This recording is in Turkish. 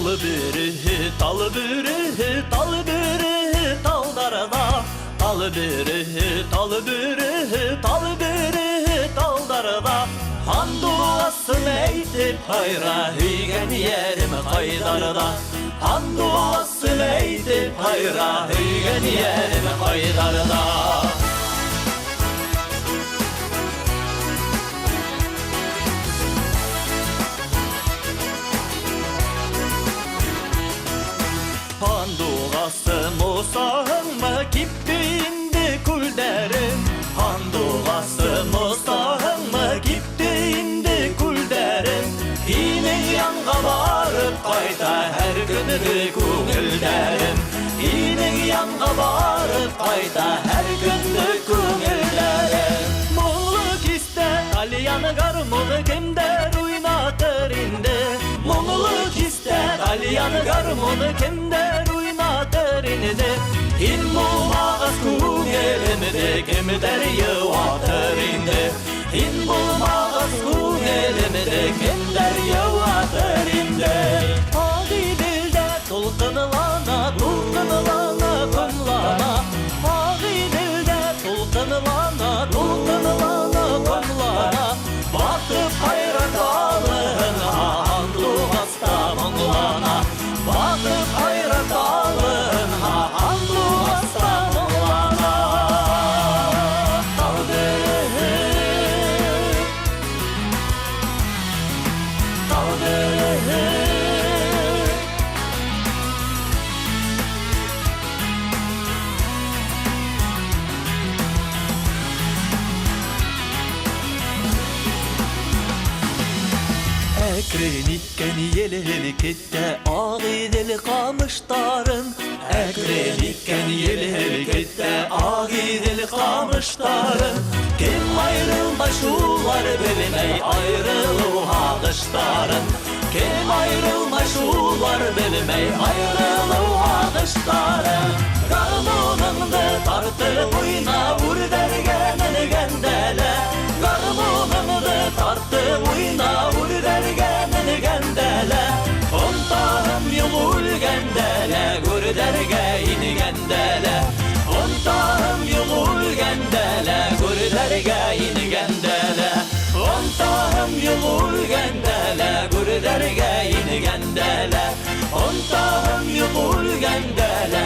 biri, dal biri, dal biri, dallarda. Dal biri, dal biri, dal biri, dallarda. Han duasın eytip hayra, hüygen yerim haydarda. Han duasın eytip hayra, hüygen yerim haydarda. Handuvası Musa'nın mı gitti indi kulderim. Handuvası Musa'nın mı gitti indi kulderim. Yine yanga varıp kayda her günü kungülderim. Yine yanga varıp kayda her günü kungülderim. Muğluk iste dalyanı garmını kimder oynatır indi. Muğluk iste dalyanı garmını kimder oynatır indi. İn bulmağız kungelimde kimder yıvatır indi. İn bulmağız kungelimde kimder yıvatır indi. Adi dilde tulkınılana, tulkınılana, kumlana. Adi dilde tulkınılana, tulkınılana, kumlana. Bakıp hayran dağlığın handu hasta monglana. Bakıp hayran dağlığın handu hasta monglana. Dağdırı, dağdırı. Ekrenikken yelhelikette aği deli kamıştarın. Ekrenikken yelhelikette aği deli kamıştarın. Kim ayrılmış ular bilmey ayrılığı ağıştarın. Kim ayrılmış ular bilmey ayrılığı ağıştarın. Garmonundu tartı boyuna vur dergenin gendele. Garmonundu tartı boyuna vur dergenin gendele. Ontağım yulul gendele, gur dergeyin gendele. Ontağım yulul gendele, gur dergeyin gendele. Ontağım yulul gendele, gur dergeyin gendele. Ontağım yulul gendele,